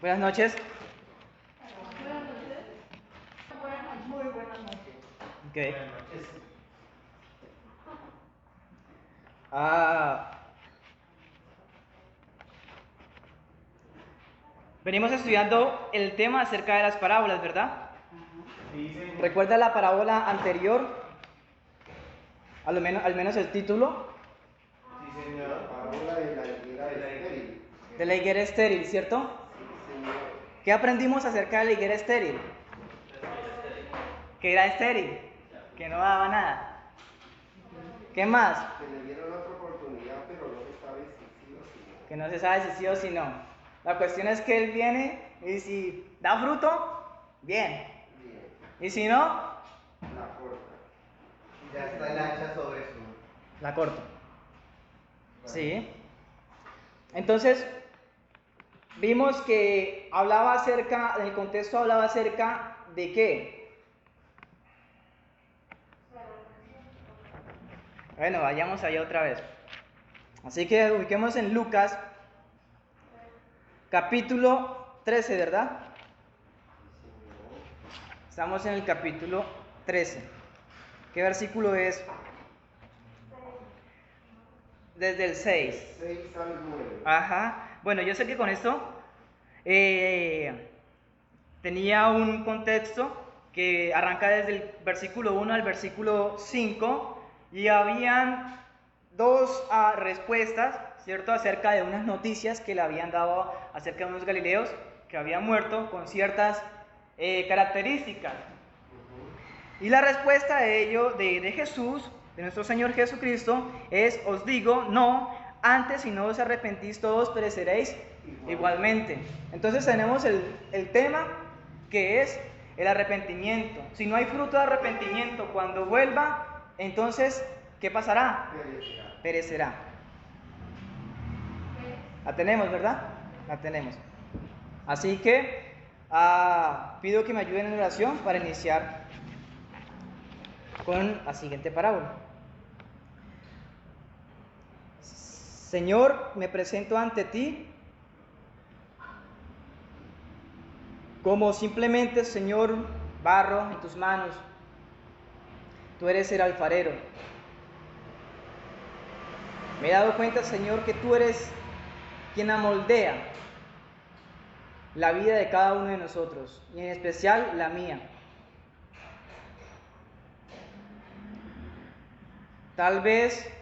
Buenas noches. Muy buenas noches. Ok. Venimos estudiando el tema acerca de las parábolas, ¿verdad? Sí, señor. ¿Recuerda la parábola anterior? Al menos el título. Sí, señor. La parábola de la higuera estéril. De la higuera estéril, ¿cierto? Sí, señor. ¿Qué aprendimos acerca de la higuera estéril? Que era estéril, que no daba nada. ¿Qué más? Que le dieron otra oportunidad, pero no se sabe si sí o si no. Que no se sabe si sí o si no. La cuestión es que él viene y si da fruto, bien. Bien, Y si no, la corta. Ya está el hacha sobre su. la corto. Sí. Entonces, vimos que hablaba acerca, en el contexto hablaba acerca de qué. Bueno, vayamos allá otra vez. Así que ubiquemos en Lucas, capítulo 13, ¿verdad? Estamos en el capítulo 13. ¿Qué versículo es? Desde el 6. 6 al 9. Ajá. Bueno, yo sé que con esto tenía un contexto que arranca desde el versículo 1 al versículo 5 y habían dos respuestas, ¿cierto?, acerca de unas noticias que le habían dado acerca de unos galileos que habían muerto con ciertas características. Y la respuesta de ello, de Jesús, de nuestro Señor Jesucristo, es: os digo, no, antes si no os arrepentís todos pereceréis igualmente. Entonces tenemos el tema que es el arrepentimiento. Si no hay fruto de arrepentimiento cuando vuelva, entonces, ¿qué pasará? Perecerá. La tenemos, ¿verdad? La tenemos. Así que pido que me ayuden en oración para iniciar con la siguiente parábola. Señor, me presento ante ti como simplemente, Señor, barro en tus manos. Tú eres el alfarero. Me he dado cuenta, Señor, que tú eres quien amoldea la vida de cada uno de nosotros, y en especial la mía. Tal vez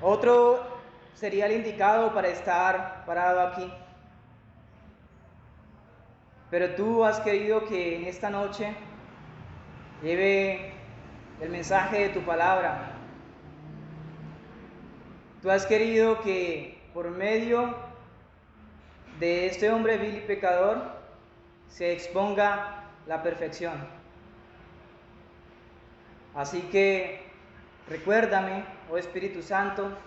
otro sería el indicado para estar parado aquí, pero tú has querido que en esta noche lleve el mensaje de tu palabra. Tú has querido que por medio de este hombre vil y pecador se exponga la perfección. Así que recuérdame, oh Espíritu Santo,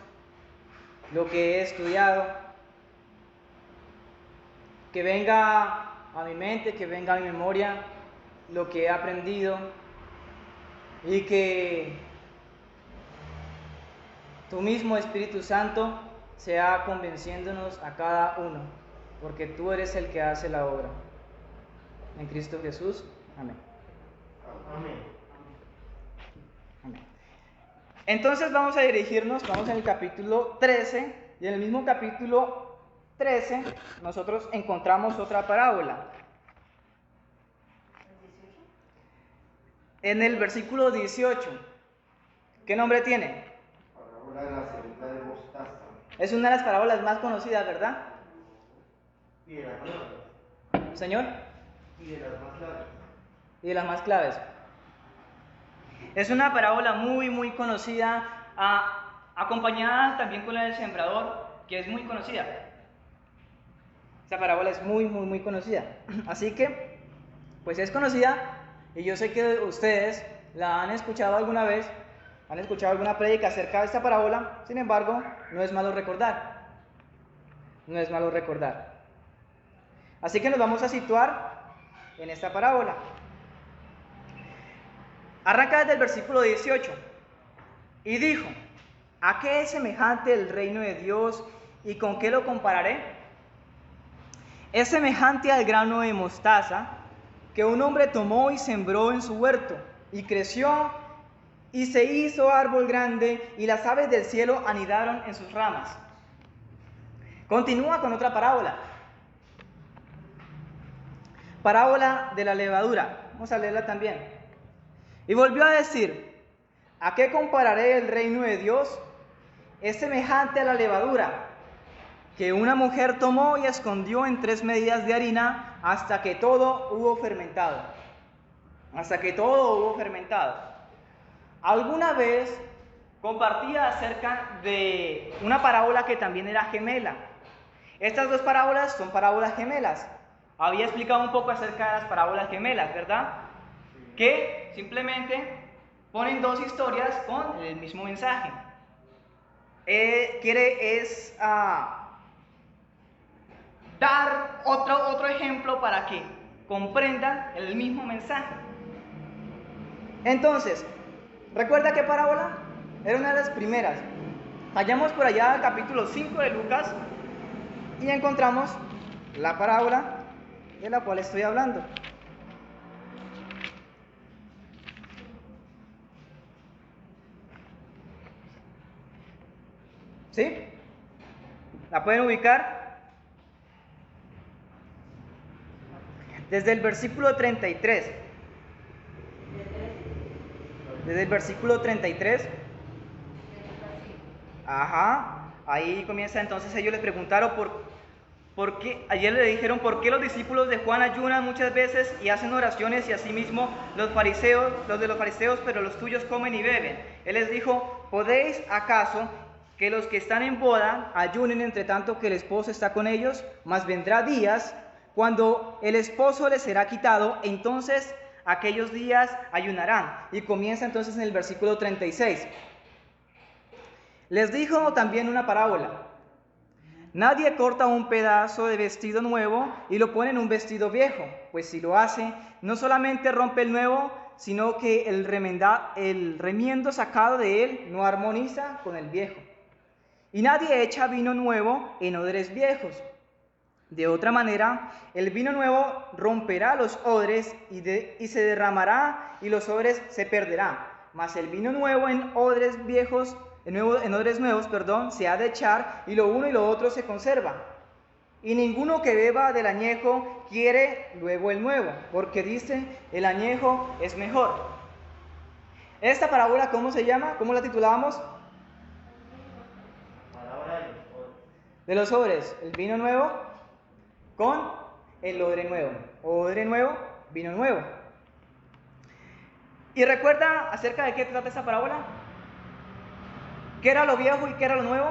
lo que he estudiado, que venga a mi mente, que venga a mi memoria lo que he aprendido, y que tu mismo Espíritu Santo sea convenciéndonos a cada uno, porque tú eres el que hace la obra. En Cristo Jesús. Amén. Amén. Amén. Entonces vamos en el capítulo 13, y en el mismo capítulo 13 nosotros encontramos otra parábola. En el versículo 18, ¿qué nombre tiene? Parábola de la semilla de mostaza. Es una de las parábolas más conocidas, ¿verdad? Y de las claves. Señor, Y de las más claves. y de las más claves. Es una parábola muy, muy conocida, acompañada también con la del sembrador, que es muy conocida. Esta parábola es muy, muy, muy conocida. Así que, pues es conocida, y yo sé que ustedes la han escuchado alguna vez, han escuchado alguna prédica acerca de esta parábola. Sin embargo, no es malo recordar. No es malo recordar. Así que nos vamos a situar en esta parábola. Arranca desde el versículo 18. Y dijo: ¿A qué es semejante el reino de Dios y con qué lo compararé? Es semejante al grano de mostaza que un hombre tomó y sembró en su huerto, y creció y se hizo árbol grande, y las aves del cielo anidaron en sus ramas. Continúa con otra parábola. Parábola de la levadura. Vamos a leerla también. Y volvió a decir: ¿a qué compararé el reino de Dios? Es semejante a la levadura que una mujer tomó y escondió en 3 medidas de harina hasta que todo hubo fermentado. Hasta que todo hubo fermentado. Alguna vez compartía acerca de una parábola que también era gemela. Estas dos parábolas son parábolas gemelas. Había explicado un poco acerca de las parábolas gemelas, ¿verdad? Que simplemente ponen dos historias con el mismo mensaje. Dar otro ejemplo para que comprendan el mismo mensaje. Entonces, ¿recuerda qué parábola? Era una de las primeras. Vayamos por allá al capítulo 5 de Lucas y encontramos la parábola de la cual estoy hablando. ¿Sí? ¿La pueden ubicar? Desde el versículo 33. Desde el versículo 33. Ajá. Ahí comienza entonces, ellos le preguntaron por qué, ayer le dijeron por qué los discípulos de Juan ayunan muchas veces y hacen oraciones y asimismo los de los fariseos, pero los tuyos comen y beben. Él les dijo: ¿podéis acaso que los que están en boda ayunen entre tanto que el esposo está con ellos? Mas vendrá días cuando el esposo les será quitado, entonces aquellos días ayunarán. Y comienza entonces en el versículo 36. Les dijo también una parábola: nadie corta un pedazo de vestido nuevo y lo pone en un vestido viejo, pues si lo hace, no solamente rompe el nuevo, sino que el remiendo sacado de él no armoniza con el viejo. Y nadie echa vino nuevo en odres viejos. De otra manera, el vino nuevo romperá los odres y se derramará y los odres se perderán. Mas el vino nuevo en odres nuevos, se ha de echar, y lo uno y lo otro se conserva. Y ninguno que beba del añejo quiere luego el nuevo, porque dice: el añejo es mejor. Esta parábola, ¿cómo se llama? ¿Cómo la titulábamos? De los odres, el vino nuevo con el odre nuevo. Odre nuevo, vino nuevo. ¿Y recuerda acerca de qué trata esta parábola? ¿Qué era lo viejo y qué era lo nuevo?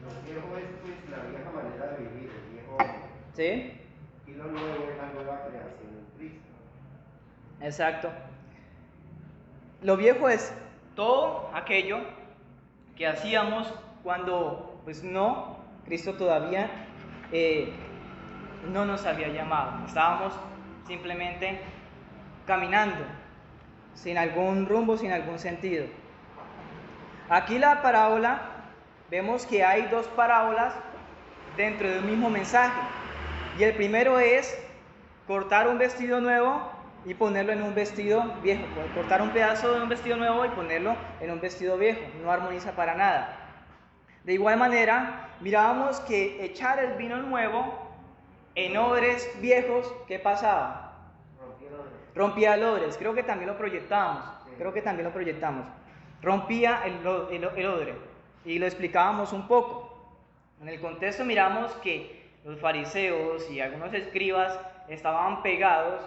Lo viejo es pues la vieja manera de vivir, el viejo hombre. Sí. Y lo nuevo es la nueva creación en Cristo. Exacto. Lo viejo es todo aquello que hacíamos cuando, Cristo todavía no nos había llamado. Estábamos simplemente caminando, sin algún rumbo, sin algún sentido. Aquí la parábola, vemos que hay dos parábolas dentro de un mismo mensaje. Y el primero es cortar un vestido nuevo y ponerlo en un vestido viejo. Cortar un pedazo de un vestido nuevo y ponerlo en un vestido viejo. No armoniza para nada. De igual manera, mirábamos que echar el vino nuevo en odres viejos, ¿qué pasaba? Rompía el odre. Creo que también lo proyectábamos. Rompía el odre. Y lo explicábamos un poco. En el contexto miramos que los fariseos y algunos escribas estaban pegados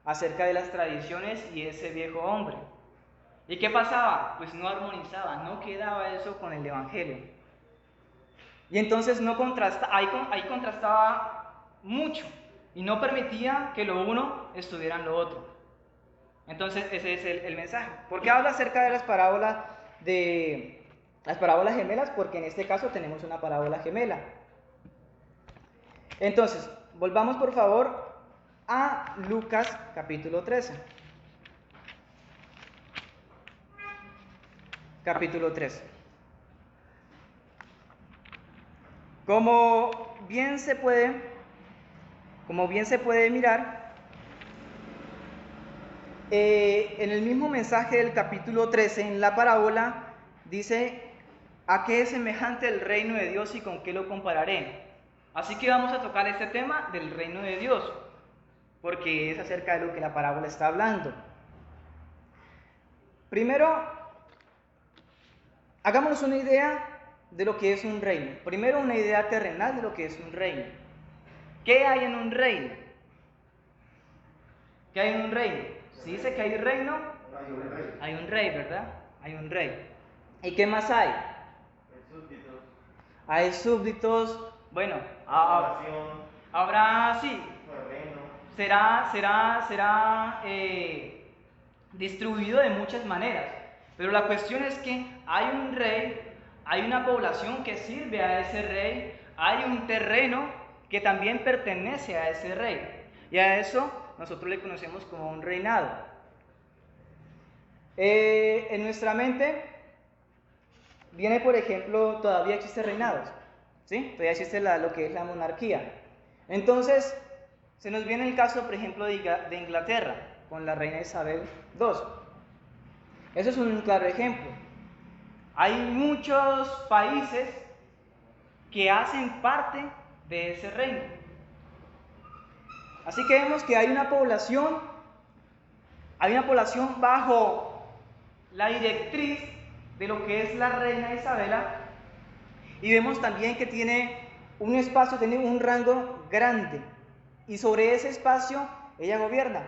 acerca de las tradiciones y ese viejo hombre. ¿Y qué pasaba? Pues no armonizaba, no quedaba eso con el evangelio. Y entonces ahí contrastaba mucho y no permitía que lo uno estuviera en lo otro. Entonces ese es el mensaje. ¿Por qué habla acerca de las parábolas gemelas? Porque en este caso tenemos una parábola gemela. Entonces, volvamos por favor a Lucas capítulo 13. capítulo 3. Como bien se puede mirar, en el mismo mensaje del capítulo 13, en la parábola, dice: ¿a qué es semejante el reino de Dios y con qué lo compararé? Así que vamos a tocar este tema del reino de Dios, porque es acerca de lo que la parábola está hablando. Primero, hagámonos una idea de lo que es un reino. Primero, una idea terrenal de lo que es un reino. ¿Qué hay en un reino? ¿Qué hay en un reino? Si dice que hay un reino, Hay un rey. hay un rey, ¿verdad? Hay un rey. ¿Y qué más hay? súbditos, Hay súbditos. Bueno, población, habrá, sí, terreno. será distribuido de muchas maneras. Pero la cuestión es que hay un rey, hay una población que sirve a ese rey, hay un terreno que también pertenece a ese rey. Y a eso nosotros le conocemos como un reinado. En nuestra mente viene, por ejemplo, todavía existen reinados, ¿sí? Todavía existe lo que es la monarquía. Entonces, se nos viene el caso, por ejemplo, de Inglaterra, con la reina Isabel II. Eso es un claro ejemplo. Hay muchos países que hacen parte de ese reino. Así que vemos que hay una población bajo la directriz de lo que es la reina Isabela, y vemos también que tiene un espacio, tiene un rango grande, y sobre ese espacio ella gobierna.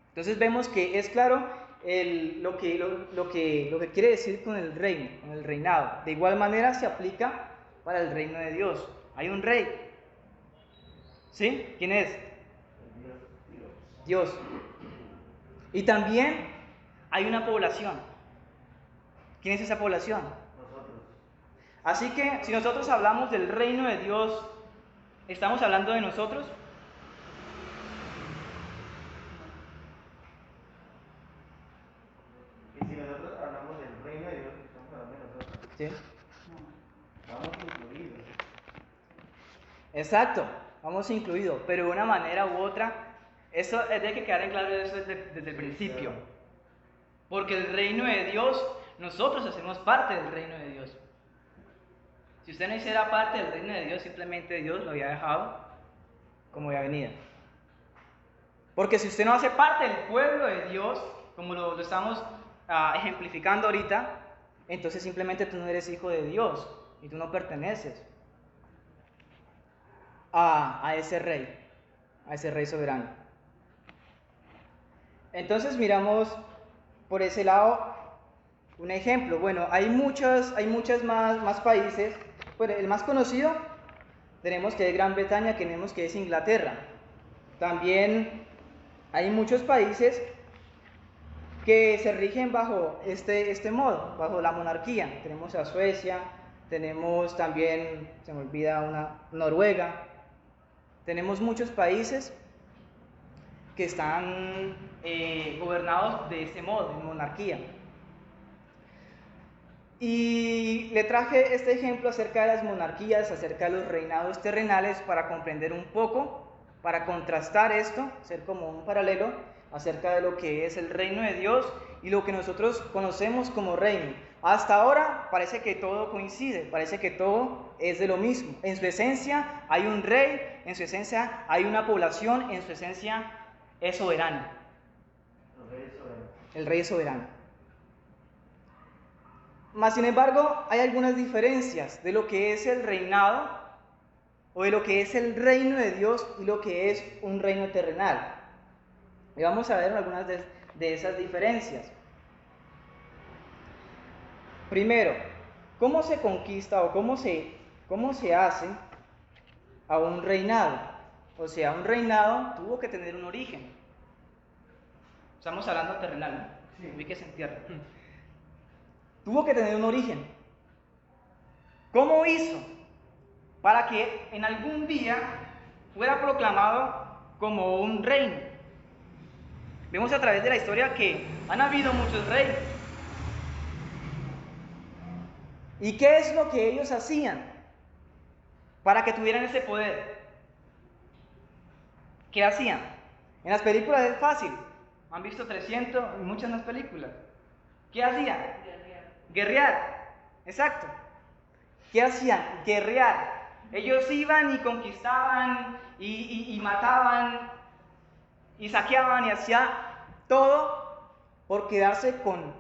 Entonces vemos que es claro lo que quiere decir con el reino, con el reinado. De igual manera se aplica para el reino de Dios. Hay un rey. ¿Sí? ¿Quién es? Dios. Y también hay una población. ¿Quién es esa población? Nosotros. Así que si nosotros hablamos del reino de Dios, ¿estamos hablando de nosotros? Y si nosotros hablamos del reino de Dios, estamos hablando de nosotros. Sí. Vamos incluidos. Exacto, vamos incluidos, pero de una manera u otra, eso es de que quedar en claro eso desde el principio. Porque el reino de Dios, nosotros hacemos parte del reino de Dios. Si usted no hiciera parte del reino de Dios, simplemente Dios lo había dejado como había venido. Porque si usted no hace parte del pueblo de Dios, como lo estamos ejemplificando ahorita, entonces simplemente tú no eres hijo de Dios y tú no perteneces a ese rey soberano. Entonces miramos por ese lado un ejemplo. Bueno, hay muchos más países. Bueno, el más conocido tenemos que es Gran Bretaña, que tenemos que es Inglaterra. También hay muchos países que se rigen bajo este modo, bajo la monarquía. Tenemos a Suecia, tenemos también, se me olvida Noruega. Tenemos muchos países que están gobernados de ese modo, en monarquía. Y le traje este ejemplo acerca de las monarquías, acerca de los reinados terrenales, para comprender un poco, para contrastar esto, hacer como un paralelo acerca de lo que es el reino de Dios y lo que nosotros conocemos como reino. Hasta ahora parece que todo coincide, parece que todo es de lo mismo. En su esencia hay un rey, en su esencia hay una población, en su esencia es soberano. El rey es soberano. Mas, sin embargo, hay algunas diferencias de lo que es el reinado o de lo que es el reino de Dios y lo que es un reino terrenal. Y vamos a ver algunas de esas diferencias. Primero, ¿cómo se conquista o cómo se hace a un reinado? O sea, un reinado tuvo que tener un origen. Estamos hablando terrenal, ¿no? Sí. Ubíquese en tierra. Tuvo que tener un origen. ¿Cómo hizo para que en algún día fuera proclamado como un reino? Vemos a través de la historia que han habido muchos reyes. ¿Y qué es lo que ellos hacían para que tuvieran ese poder? ¿Qué hacían? En las películas es fácil. Han visto 300 y muchas más películas. ¿Qué hacían? Guerrear. Exacto. ¿Qué hacían? Guerrear. Ellos iban y conquistaban y mataban y saqueaban y hacían todo por quedarse con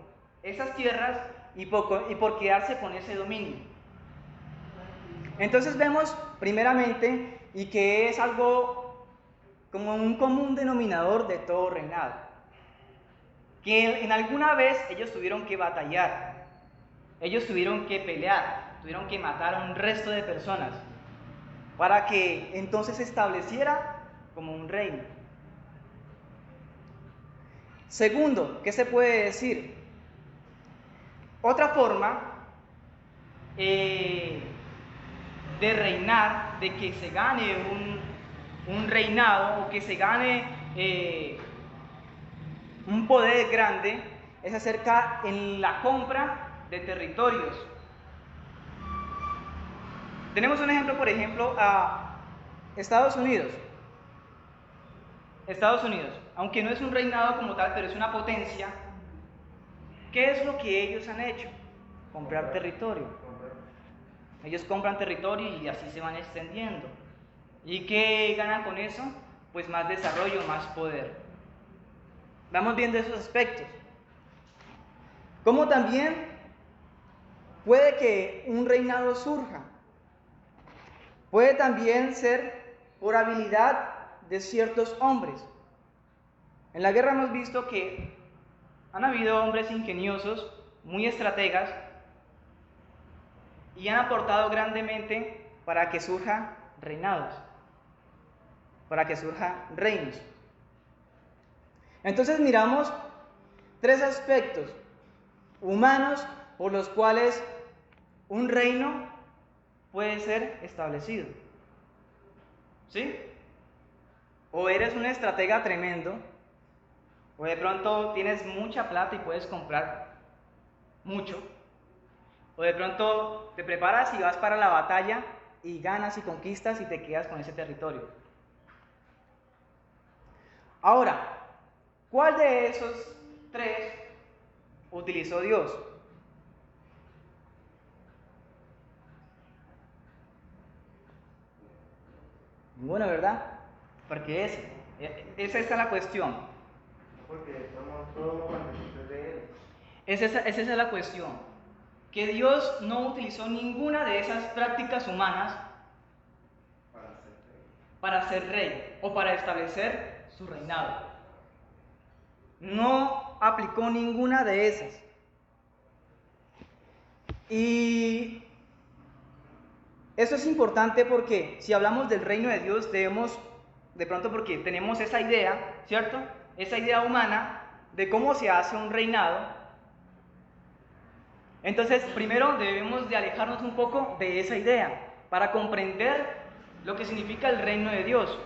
esas tierras y por quedarse con ese dominio. Entonces vemos primeramente y que es algo como un común denominador de todo reinado, que en alguna vez ellos tuvieron que batallar, ellos tuvieron que pelear, tuvieron que matar a un resto de personas para que entonces se estableciera como un reino. Segundo, ¿qué se puede decir? Otra forma de reinar, de que se gane un reinado o que se gane un poder grande, es acerca en la compra de territorios. Tenemos un ejemplo, por ejemplo, a Estados Unidos. Estados Unidos, aunque no es un reinado como tal, pero es una potencia. ¿Qué es lo que ellos han hecho? Comprar territorio. Ellos compran territorio y así se van extendiendo. ¿Y qué ganan con eso? Pues más desarrollo, más poder. Vamos viendo esos aspectos. Como también puede que un reinado surja. Puede también ser por habilidad de ciertos hombres. En la guerra hemos visto que han habido hombres ingeniosos, muy estrategas, y han aportado grandemente para que surjan reinados, para que surjan reinos. Entonces miramos tres aspectos humanos por los cuales un reino puede ser establecido. ¿Sí? O eres un estratega tremendo, o de pronto tienes mucha plata y puedes comprar mucho, o de pronto te preparas y vas para la batalla y ganas y conquistas y te quedas con ese territorio. Ahora, ¿cuál de esos tres utilizó Dios? Ninguno, ¿verdad? Porque esa es la cuestión. Porque somos todos participantes de él. Esa es la cuestión. Que Dios no utilizó ninguna de esas prácticas humanas para ser rey o para establecer su reinado. No aplicó ninguna de esas. Y eso es importante porque si hablamos del reino de Dios debemos, de pronto porque tenemos esa idea, ¿cierto? Esa idea humana de cómo se hace un reinado. Entonces, primero debemos de alejarnos un poco de esa idea para comprender lo que significa el reino de Dios.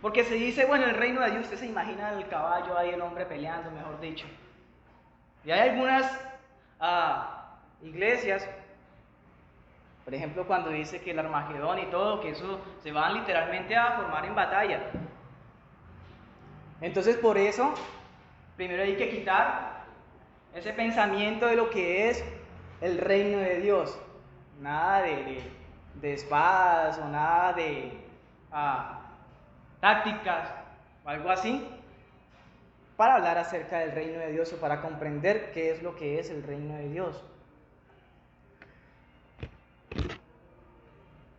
Porque se dice, bueno, el reino de Dios, usted se imagina el caballo ahí, el hombre peleando, mejor dicho. Y hay algunas iglesias, por ejemplo, cuando dice que el Armagedón y todo, que eso se van literalmente a formar en batalla. Entonces, por eso, primero hay que quitar ese pensamiento de lo que es el reino de Dios. Nada de espadas o nada de tácticas o algo así, para hablar acerca del reino de Dios o para comprender qué es lo que es el reino de Dios.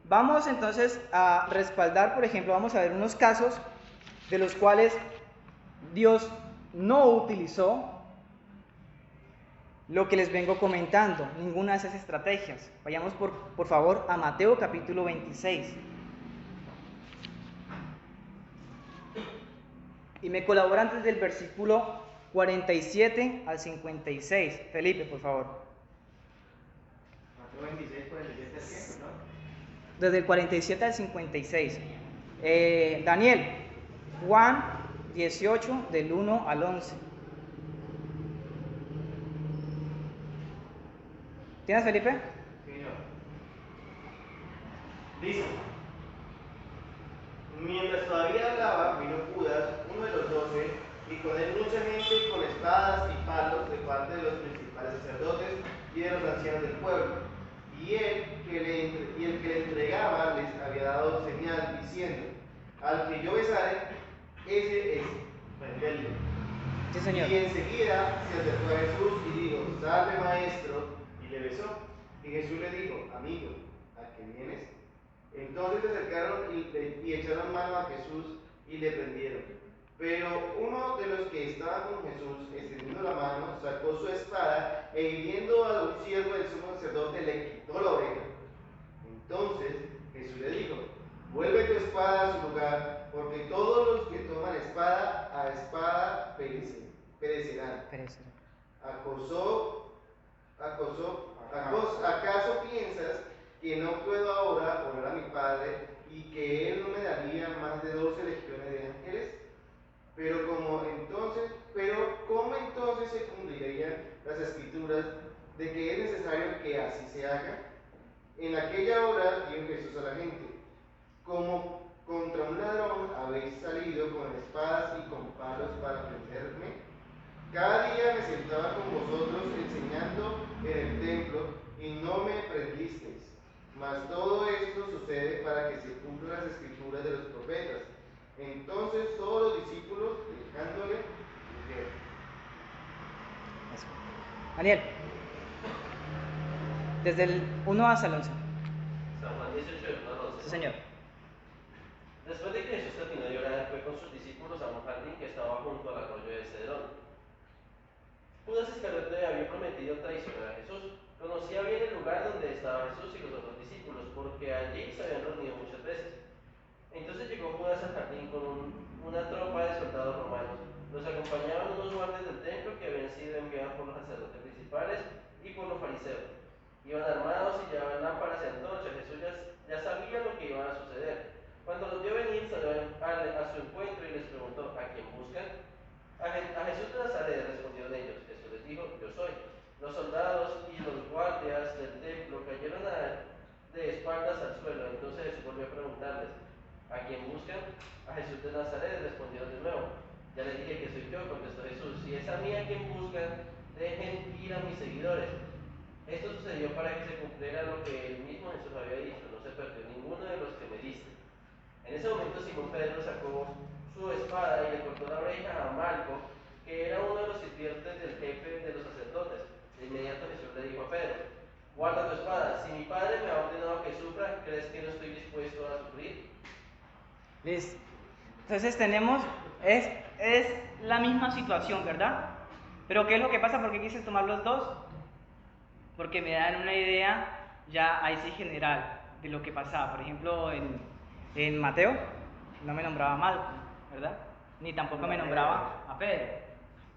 Vamos entonces a respaldar, por ejemplo, vamos a ver unos casos de los cuales Dios no utilizó lo que les vengo comentando, ninguna de esas estrategias. Vayamos por favor a Mateo capítulo 26. Y me colaboran desde el versículo 47 al 56. Felipe, por favor. Mateo 26, 47 al 100, ¿no? Desde el 47 al 56. Daniel, Juan 18, del 1 al 11. ¿Tienes, Felipe? Dice: mientras todavía hablaba, vino Judas, uno de los 12, y con él mucha gente con espadas y palos de parte de los principales sacerdotes y de los ancianos del pueblo. Y el que le entregaba les había dado señal diciendo: al que yo besare, ese es. Evangelio. Sí, Señor. Y enseguida se acercó a Jesús y dijo: salve, maestro, y le besó. Y Jesús le dijo: amigo, ¿a qué vienes? Entonces se acercaron y echaron mano a Jesús y le prendieron. Pero uno de los que estaba con Jesús, extendiendo la mano, sacó su espada e hiriendo a un siervo del sumo sacerdote le quitó la oreja. Entonces Jesús le dijo: vuelve tu espada a su lugar, porque todos los que toman espada a espada perecerán. ¿Acaso piensas que no puedo ahora orar a mi Padre y que Él no me daría más de 12 legiones de ángeles? Pero ¿cómo entonces se cumplirían las escrituras de que es necesario que así se haga? En aquella hora dijo Jesús a la gente: como contra un ladrón habéis salido con espadas y con palos para prenderme. Cada día me sentaba con vosotros enseñando en el templo y no me prendisteis. Mas todo esto sucede para que se cumplan las escrituras de los profetas. Entonces todos los discípulos, dejándole, dijeron. Daniel, desde el 1 hasta el 11. San Juan 18, del 1 al 11. Sí, Señor. Después de que Jesús terminó de orar, fue con sus discípulos a un jardín que estaba junto al arroyo de Cedrón. Judas Iscariote había prometido traicionar a Jesús. Conocía bien el lugar donde estaba Jesús y los otros discípulos, porque allí se habían reunido muchas veces. Entonces llegó Judas al jardín con una tropa de soldados romanos. Los acompañaban unos guardias del templo que habían sido enviados por los sacerdotes principales y por los fariseos. Iban armados y llevaban lámparas y antorchas. Jesús ya sabía lo que iba a suceder. Cuando los vio venir, salió a su encuentro y les preguntó: ¿a quién buscan? A Jesús de Nazaret, respondieron ellos. Jesús les dijo: yo soy. Los soldados y los guardias del templo cayeron de espaldas al suelo. Entonces Jesús volvió a preguntarles: ¿a quién buscan? A Jesús de Nazaret, respondieron de nuevo. Ya les dije que soy yo, contestó Jesús. Si es a mí a quien buscan, dejen ir a mis seguidores. Esto sucedió para que se cumpliera lo que el mismo Jesús había dicho: no se perdió ninguno de los que me diste. En ese momento Simón Pedro sacó su espada y le cortó la oreja a Malco, que era uno de los sirvientes del jefe de los sacerdotes. De inmediato Jesús le dijo a Pedro: guarda tu espada. Si mi Padre me ha ordenado que sufra, ¿crees que no estoy dispuesto a sufrir? Listo. Entonces es la misma situación, ¿verdad? Pero ¿qué es lo que pasa? ¿Por qué quise tomar los dos? Porque me dan una idea ya ahí sí general de lo que pasaba. Por ejemplo, en Mateo no me nombraba a Malco, ¿verdad? Ni tampoco me nombraba a Pedro.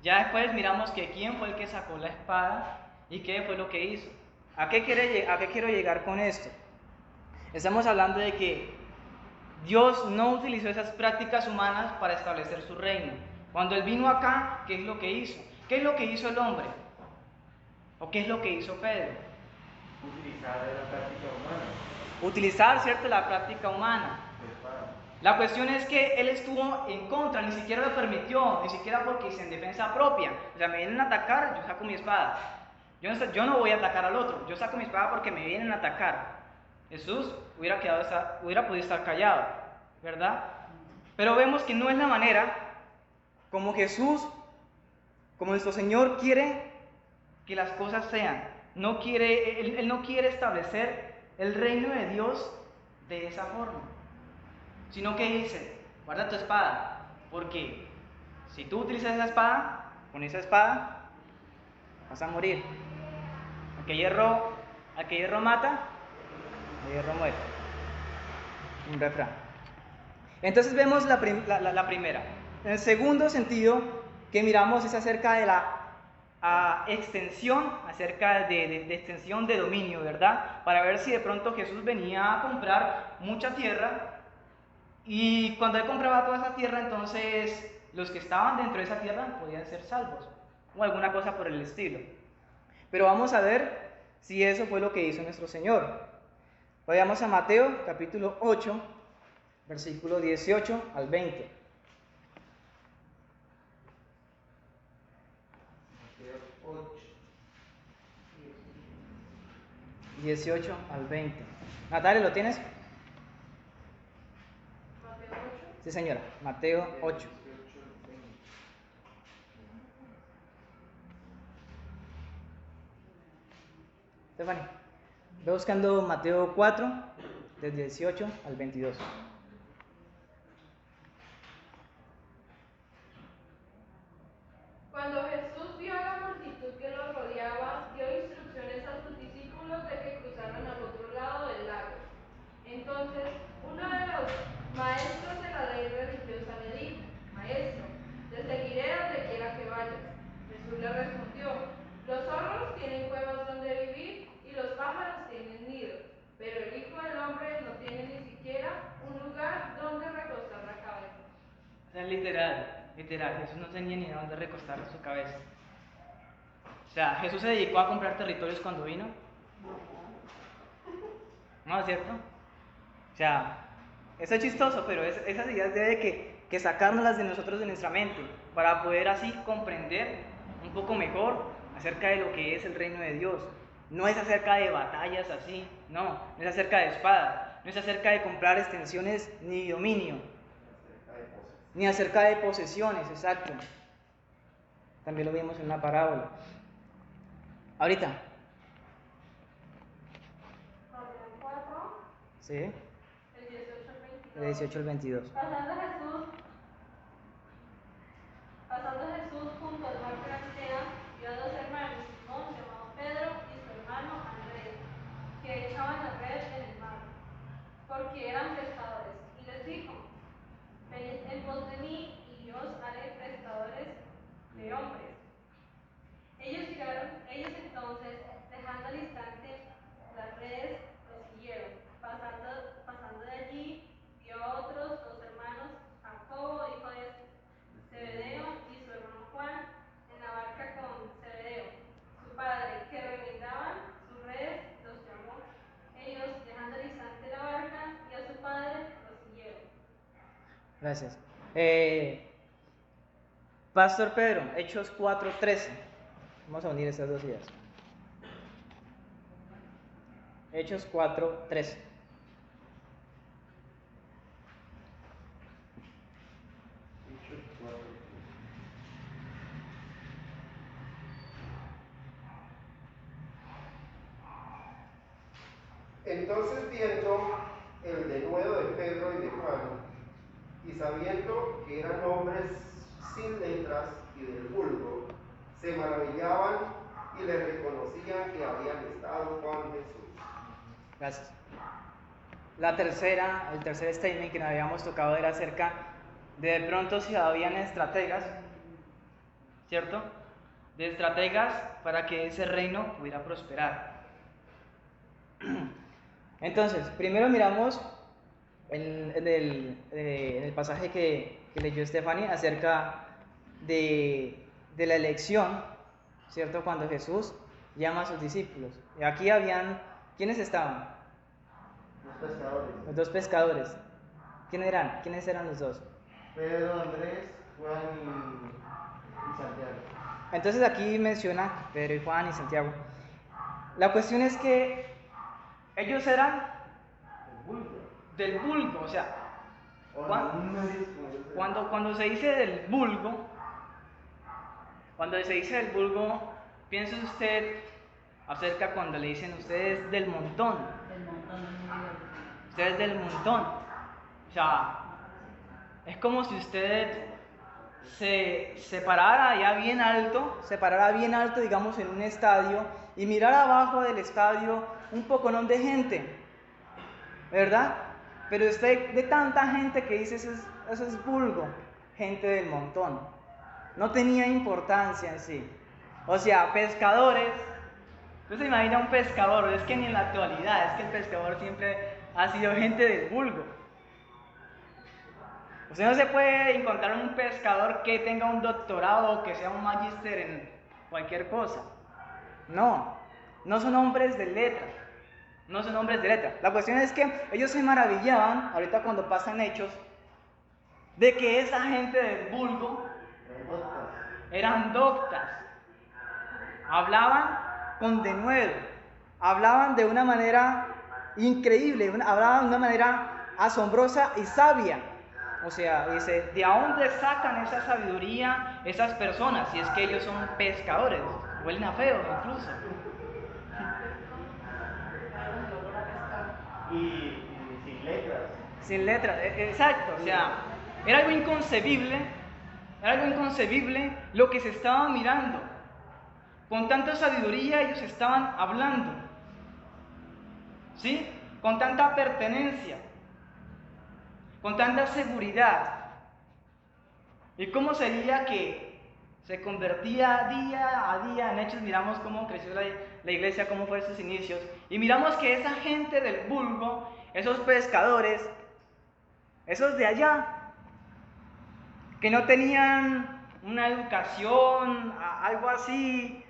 Ya después miramos que quién fue el que sacó la espada y qué fue lo que hizo. ¿A qué quiero llegar con esto? Estamos hablando de que Dios no utilizó esas prácticas humanas para establecer su reino. Cuando Él vino acá, ¿qué es lo que hizo? ¿Qué es lo que hizo el hombre? ¿O qué es lo que hizo Pedro? Utilizar la práctica humana. Utilizar, ¿cierto?, la práctica humana. La cuestión es que él estuvo en contra, ni siquiera lo permitió, ni siquiera porque hice en defensa propia. O sea, me vienen a atacar, yo saco mi espada. Yo no voy a atacar al otro, yo saco mi espada porque me vienen a atacar. Jesús hubiera podido estar callado, ¿verdad? Pero vemos que no es la manera como Jesús, como nuestro Señor quiere que las cosas sean. Él no quiere establecer el reino de Dios de esa forma. Sino que dice: guarda tu espada, porque si tú utilizas esa espada, con esa espada vas a morir. Al que hierro mata, al hierro muere. Un refrán. Entonces vemos la primera. En el segundo sentido que miramos es acerca de la extensión, acerca de extensión de dominio, ¿verdad? Para ver si de pronto Jesús venía a comprar mucha tierra. Y cuando Él compraba toda esa tierra, entonces los que estaban dentro de esa tierra podían ser salvos, o alguna cosa por el estilo. Pero vamos a ver si eso fue lo que hizo nuestro Señor. Vayamos a Mateo capítulo 8, versículo 18 al 20. Mateo 8. 18 al 20. Natalia, ¿lo tienes? Mateo 8. Sí, señora. Mateo 8. 18, 20. Stephanie, ve buscando Mateo 4, del 18 al 22. Cuando Jesús vio a la multitud que lo rodeaba, dio instrucciones a sus discípulos de que cruzaran al otro lado del lago. Entonces, uno de los maestros de la ley religiosa le dijo: Maestro, te seguiré donde quiera que vayas. Jesús le respondió: Los zorros tienen cuevas donde vivir y los pájaros tienen nidos, pero el Hijo del Hombre no tiene ni siquiera un lugar donde recostar la cabeza. O sea, literal, Jesús no tenía ni dónde recostar su cabeza. O sea, Jesús se dedicó a comprar territorios cuando vino. ¿No es cierto? O sea, eso es chistoso, pero esas ideas debe que sacárnoslas de nosotros de nuestra mente para poder así comprender un poco mejor acerca de lo que es el reino de Dios. No es acerca de batallas así, no es acerca de espada, no es acerca de comprar extensiones ni dominio, ni acerca de posesiones, exacto. También lo vimos en una parábola. Ahorita. Mateo 4, Sí, el 18 al 22. de 18 al 22. Pasando Jesús junto al mar de Galilea, vio a dos hermanos, Simón llamado Pedro y su hermano Andrés, que echaban la red en el mar, porque eran pescadores, y les dijo: Venid en pos de mí, y yo os haré pescadores de hombres. Ellos entonces, dejando al instante las redes, los siguieron. Pasando de allí, vio a otros dos hermanos, Jacobo, hijo de Zebedeo, y su hermano Juan, en la barca con Zebedeo, su padre, que remendaban sus redes, los llamó. Ellos, dejando al instante la barca y a su padre, los siguieron. Gracias. Pastor Pedro, Hechos 4:13. Vamos a unir estas dos ideas. Hechos 4:13. Hechos 4. Entonces, viendo el denuedo de Pedro y de Juan, y sabiendo que eran hombres sin letras y del vulgo, se maravillaban y les reconocían que habían estado con Jesús. Gracias. El tercer statement que nos habíamos tocado era acerca de pronto si habían estrategas, ¿cierto? De estrategas para que ese reino pudiera prosperar. Entonces, primero miramos en el pasaje que leyó Stephanie acerca de la elección, ¿cierto? Cuando Jesús llama a sus discípulos. Y aquí habían, ¿quiénes estaban? Los pescadores. Los dos pescadores. ¿Quiénes eran? ¿Quiénes eran los dos? Pedro, Andrés, Juan y Santiago. Entonces aquí menciona Pedro y Juan y Santiago. La cuestión es que ellos eran El vulgo. del vulgo, o sea, O Juan- algún medio como ellos se cuando se dice del vulgo, piense usted acerca cuando le dicen ustedes del montón. Ustedes del montón. O sea, es como si usted se parara allá bien alto, digamos, en un estadio y mirara abajo del estadio un poconón de gente, ¿verdad? Pero usted de tanta gente que dice eso es vulgo, gente del montón. No tenía importancia en sí. O sea, pescadores. Usted se imagina un pescador, es que ni en la actualidad, es que el pescador siempre ha sido gente del vulgo. Usted no se puede encontrar un pescador que tenga un doctorado o que sea un magíster en cualquier cosa. No son hombres de letras. no son hombres de letra. La cuestión es que ellos se maravillaban, ahorita cuando pasan hechos, de que esa gente del vulgo eran doctas, hablaban con denuedo, hablaban de una manera increíble, hablaban de una manera asombrosa y sabia. O sea, dice, ¿de dónde sacan esa sabiduría esas personas? Si es que ellos son pescadores, huelen a feo incluso. Y sin letras. Sin letras, exacto, o sea, era algo inconcebible lo que se estaba mirando. Con tanta sabiduría ellos estaban hablando, ¿sí? Con tanta pertenencia, con tanta seguridad. ¿Y cómo sería que se convertía día a día en hechos? Miramos cómo creció la iglesia, cómo fue sus inicios, y miramos que esa gente del vulgo, esos pescadores, esos de allá, que no tenían una educación, algo así,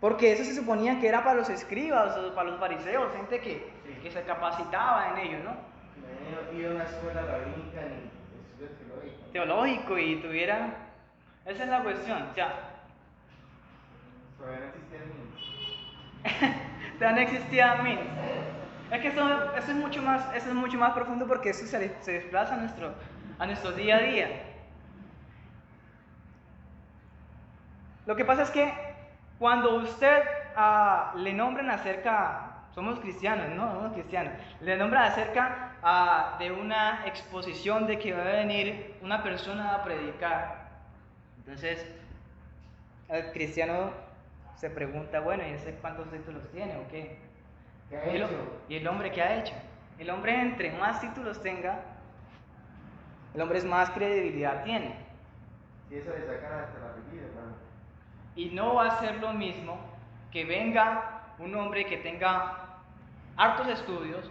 porque eso se suponía que era para los escribas o para los fariseos, gente que se capacitaba en ello, ¿no? No iba a una escuela rabínica ni estudio Teológico y tuviera... Esa es la cuestión, o sea... Todavía no existían niños. Todavía no existía means. Es que eso es mucho más profundo porque eso se desplaza a nuestro día a día. Lo que pasa es que cuando usted le nombran acerca, somos cristianos, ¿no? Somos cristianos, le nombran acerca de una exposición de que va a venir una persona a predicar. Entonces, el cristiano se pregunta, bueno, ¿y ese cuántos títulos tiene o qué? ¿Qué ha hecho? ¿Y el hombre qué ha hecho? El hombre, entre más títulos tenga, el hombre es más credibilidad tiene. Si eso le sacan hasta la apellido, hermano. Y no va a ser lo mismo que venga un hombre que tenga hartos estudios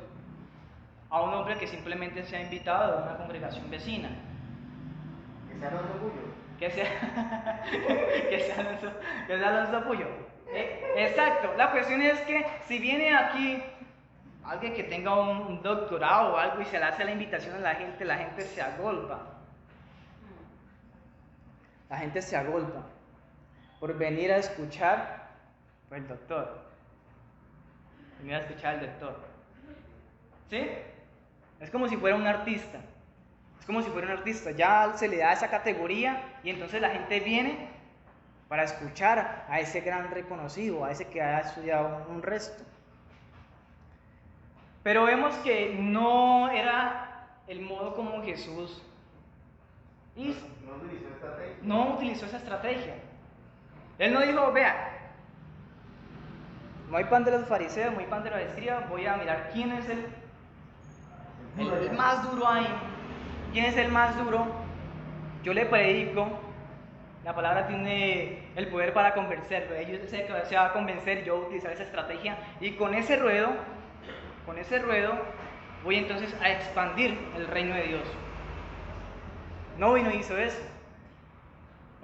a un hombre que simplemente sea invitado de una congregación vecina. Que sea Alonso Puyo. Que sea Alonso Puyo. Exacto. La cuestión es que si viene aquí alguien que tenga un doctorado o algo y se le hace la invitación a la gente se agolpa. La gente se agolpa por venir a escuchar al doctor. Venir a escuchar al doctor. ¿Sí? Es como si fuera un artista. Ya se le da esa categoría y entonces la gente viene para escuchar a ese gran reconocido, a ese que ha estudiado un resto. Pero vemos que no era el modo como Jesús hizo. No utilizó esa estrategia. Él no dijo, vea, no hay pan de los fariseos, no hay pan de los escribas, voy a mirar quién es el más duro ahí. ¿Quién es el más duro? Yo le predico, la palabra tiene el poder para convencerlo. Ellos se va a convencer, yo voy a utilizar esa estrategia y con ese ruedo voy entonces a expandir el reino de Dios. No hizo eso.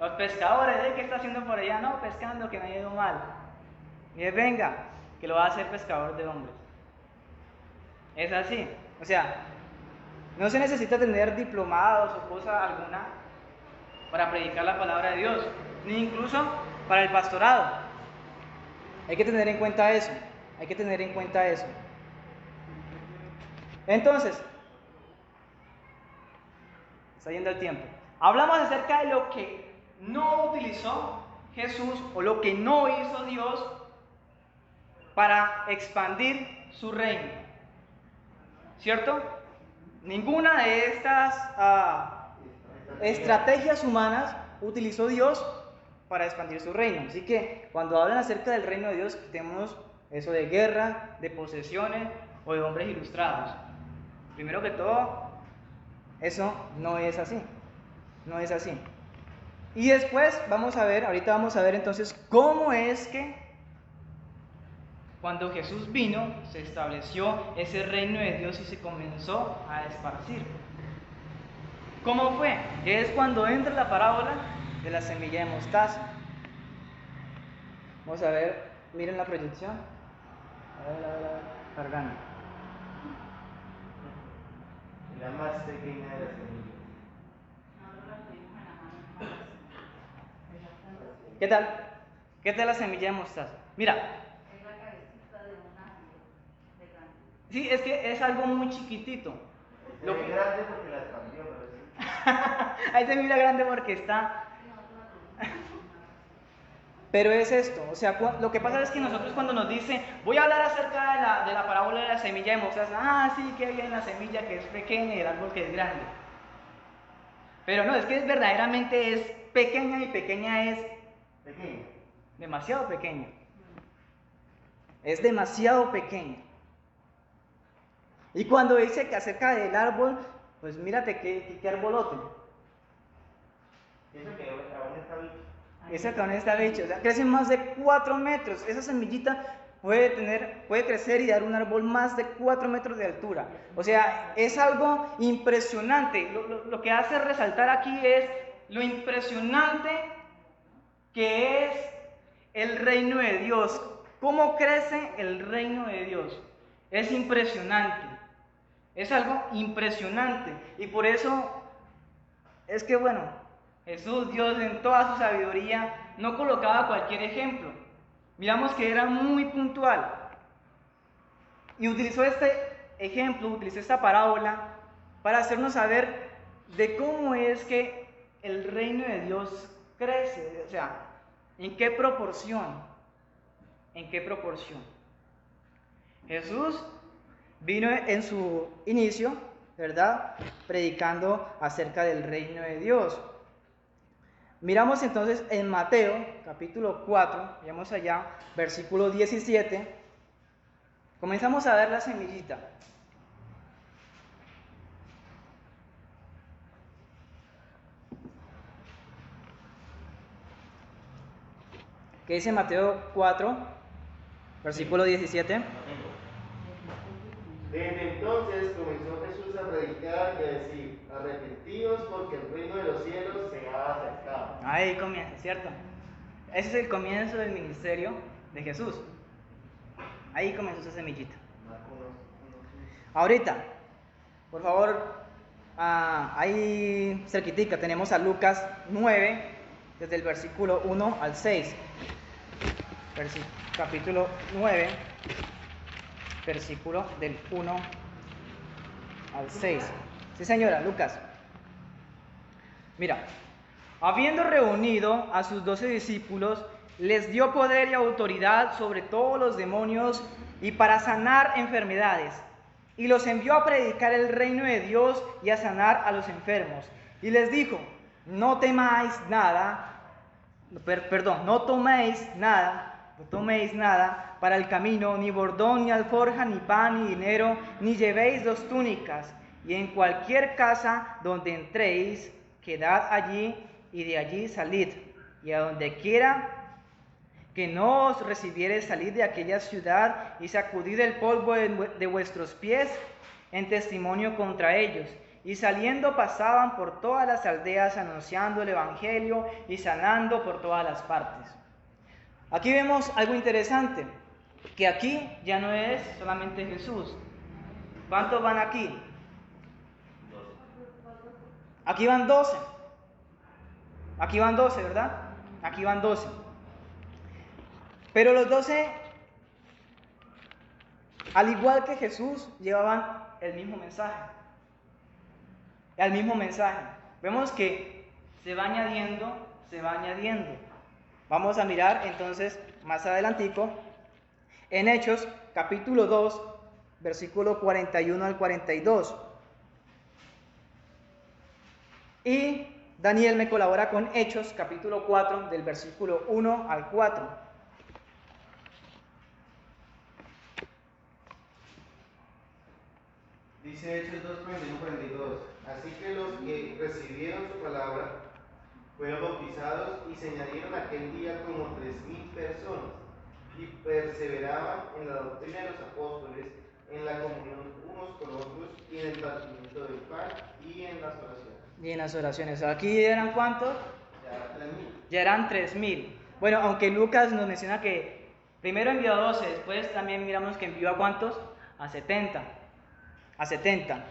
Los pescadores, ¿qué está haciendo por allá? No, pescando, que me ha ido mal. Y venga, que lo va a hacer pescador de hombres. Es así. O sea, no se necesita tener diplomados o cosa alguna para predicar la palabra de Dios, ni incluso para el pastorado. Hay que tener en cuenta eso. Entonces, está yendo el tiempo. Hablamos acerca de lo que no utilizó Jesús o lo que no hizo Dios para expandir su reino. ¿Cierto? Ninguna de estas estrategias humanas utilizó Dios para expandir su reino. Así que cuando hablan acerca del reino de Dios, tenemos eso de guerra, de posesiones o de hombres ilustrados. Primero que todo, eso no es así. Y después ahorita vamos a ver entonces cómo es que cuando Jesús vino, se estableció ese reino de Dios y se comenzó a esparcir. ¿Cómo fue? Es cuando entra la parábola de la semilla de mostaza. Vamos a ver, miren la proyección. A ver. cargando. La más pequeña de las semillas. ¿Qué tal? ¿Qué tal la semilla de mostaza? Mira, Es la cabecita de un árbol de grande. sí, es que es algo muy chiquitito. Se ve grande porque las cambió, pero sí. Ahí se mira grande porque está. Pero es esto, o sea, lo que pasa es que nosotros cuando nos dice, voy a hablar acerca de la parábola de la semilla de mostaza, sí, que bien la semilla que es pequeña y el árbol que es grande. Pero no, es que verdaderamente es pequeña y pequeña es Pequeña. demasiado pequeña. Es demasiado pequeña. Y cuando dice que acerca del árbol, pues mírate qué arbolote. Pienso que aún está bicho. Ese aún está bicho, o sea, crece más de 4 metros. Esa semillita puede crecer y dar un árbol más de 4 metros de altura. O sea, es algo impresionante. Lo que hace resaltar aquí es lo impresionante que es el reino de Dios. ¿Cómo crece el reino de Dios? Es impresionante. Es algo impresionante. Y por eso es que, bueno, Jesús, Dios, en toda su sabiduría, no colocaba cualquier ejemplo. Miramos que era muy puntual. Y utilizó este ejemplo, utilizó esta parábola para hacernos saber de cómo es que el reino de Dios crece. O sea, ¿en qué proporción? ¿En qué proporción? Jesús vino en su inicio, ¿verdad? Predicando acerca del reino de Dios. Miramos entonces en Mateo, capítulo 4, vamos allá, versículo 17. Comenzamos a ver la semillita. ¿Qué dice Mateo 4, versículo 17? Desde entonces comenzó Jesús a predicar y a decir, arrepentidos porque el reino de los cielos se ha acercado. Ahí comienza, ¿cierto? Ese es el comienzo del ministerio de Jesús. Ahí comenzó esa semillita. Ahorita, por favor, ahí cerquitica tenemos a Lucas 9, desde el versículo 1 al 6. Capítulo 9, versículo del 1 al 6. Sí, señora, Lucas. Mira, habiendo reunido a sus 12 discípulos, les dio poder y autoridad sobre todos los demonios y para sanar enfermedades. Y los envió a predicar el reino de Dios y a sanar a los enfermos. Y les dijo, no toméis nada para el camino, ni bordón, ni alforja, ni pan, ni dinero, ni llevéis 2 túnicas. Y en cualquier casa donde entréis, quedad allí y de allí salid. Y a donde quiera que no os recibiereis, salid de aquella ciudad y sacudid el polvo de vuestros pies en testimonio contra ellos. Y saliendo pasaban por todas las aldeas anunciando el evangelio y sanando por todas las partes. Aquí vemos algo interesante, que aquí ya no es solamente Jesús. ¿Cuántos van aquí? Aquí van 12. Aquí van 12, ¿verdad? Aquí van 12. Pero los 12, al igual que Jesús, llevaban el mismo mensaje. El mismo mensaje. Vemos que se va añadiendo, se va añadiendo. Vamos a mirar entonces más adelantico en Hechos, capítulo 2, versículo 41 al 42. Y Daniel me colabora con Hechos, capítulo 4, del versículo 1 al 4. Dice Hechos 2:41-42. Así que los que recibieron su palabra fueron bautizados y se añadieron aquel día como 3,000 personas y perseveraban en la doctrina de los apóstoles, en la comunión unos con otros y en el partimiento del pan y en las oraciones. Y en las oraciones. ¿Aquí eran cuántos? Ya 3,000. Ya eran 3,000. Bueno, aunque Lucas nos menciona que primero envió a 12, después también miramos que envió a cuántos? a 70. A 70.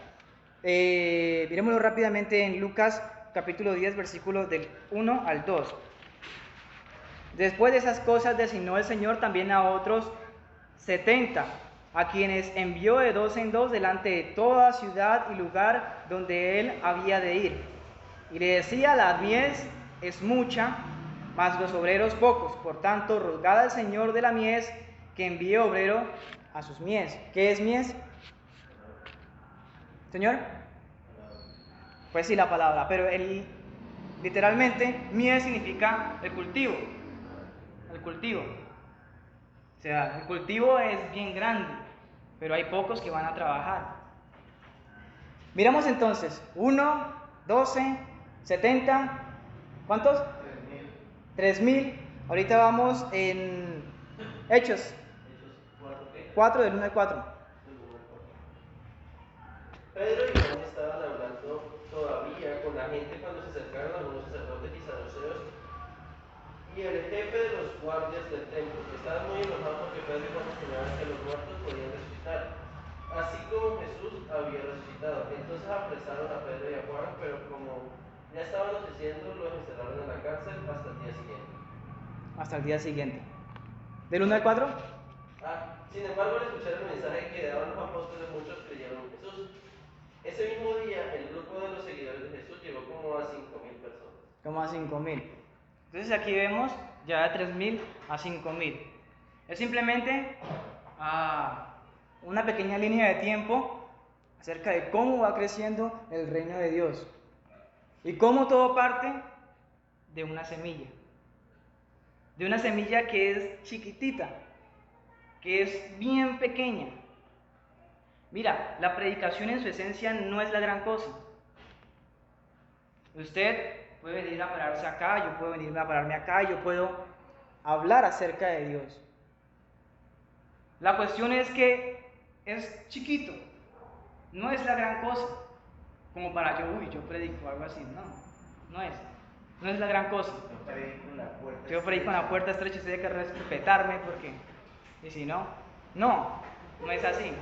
Miremoslo rápidamente en Lucas capítulo 10, versículos del 1 al 2. Después de esas cosas designó el Señor también a otros 70, a quienes envió de dos en dos delante de toda ciudad y lugar donde él había de ir. Y le decía: la mies es mucha, mas los obreros pocos. Por tanto, rogad al Señor de la mies que envíe obrero a sus mies. ¿Qué es mies? ¿Señor? Pues sí, la palabra, pero literalmente mies significa el cultivo. El cultivo. O sea, el cultivo es bien grande, pero hay pocos que van a trabajar. Miramos entonces, 1, 12, 70, ¿cuántos? 3.000. Ahorita vamos en Hechos 4, del 1 al 4. Pedro y Juan estaban hablando todavía con la gente cuando se acercaron algunos sacerdotes y saduceos y el jefe de los guardias del templo, que estaban muy enojados porque Pedro y Juan enseñaban que los muertos podían resucitar, así como Jesús había resucitado. Entonces apresaron a Pedro y a Juan, pero como ya estaban anocheciendo, los encerraron en la cárcel hasta el día siguiente. Hasta el día siguiente. ¿Del 1 al 4? Sin embargo, al escuchar el mensaje que daban los apóstoles, muchos creyeron en Jesús. Ese mismo día, el grupo de los seguidores de Jesús llegó como a 5.000 personas. Como a 5.000. Entonces aquí vemos ya de 3.000 a 5.000. Es simplemente una pequeña línea de tiempo acerca de cómo va creciendo el reino de Dios. Y cómo todo parte de una semilla. De una semilla que es chiquitita, que es bien pequeña. Mira, la predicación en su esencia no es la gran cosa. Usted puede venir a pararse acá, yo puedo venirme a pararme acá, yo puedo hablar acerca de Dios. La cuestión es que es chiquito, no es la gran cosa, como para yo predico algo así, no es la gran cosa. Yo predico con la puerta estrecha, usted tiene que respetarme porque, y si no es así.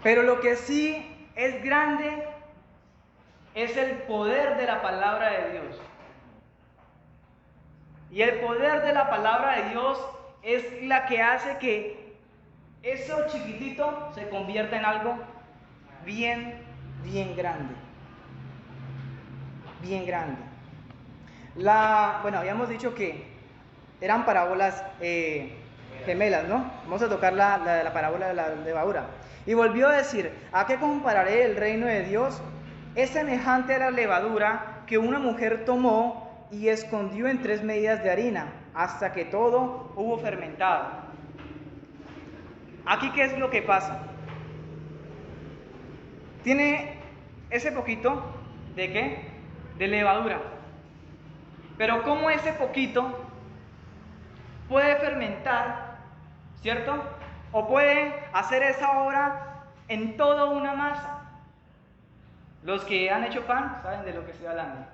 Pero lo que sí es grande es el poder de la palabra de Dios. Y el poder de la palabra de Dios es la que hace que eso chiquitito se convierta en algo bien grande. Bien grande. Habíamos dicho que eran parábolas gemelas, ¿no? Vamos a tocar la parábola de la levadura. Y volvió a decir: ¿a qué compararé el reino de Dios? Es semejante a la levadura que una mujer tomó y escondió en 3 medidas de harina, hasta que todo hubo fermentado. Aquí, ¿qué es lo que pasa? Tiene ese poquito de ¿qué? De levadura. Pero ¿cómo ese poquito puede fermentar, cierto? O puede hacer esa obra en toda una masa. Los que han hecho pan saben de lo que estoy hablando.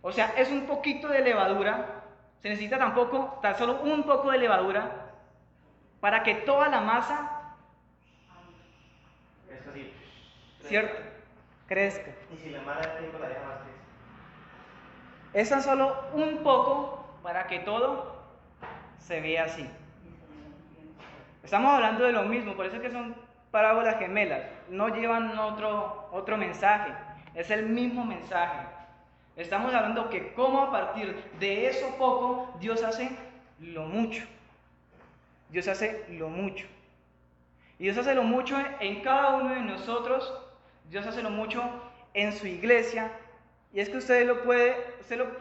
O sea, es un poquito de levadura. Se necesita tan solo un poco de levadura para que toda la masa, Es así. cierto, crezca. Y si la mala tiempo la deja más crece. Es tan solo un poco para que todo se vea así. Estamos hablando de lo mismo, por eso es que son parábolas gemelas, no llevan otro mensaje, es el mismo mensaje. Estamos hablando que cómo a partir de eso poco Dios hace lo mucho. Dios hace lo mucho. Y Dios hace lo mucho en cada uno de nosotros, Dios hace lo mucho en su iglesia. Y es que usted lo puede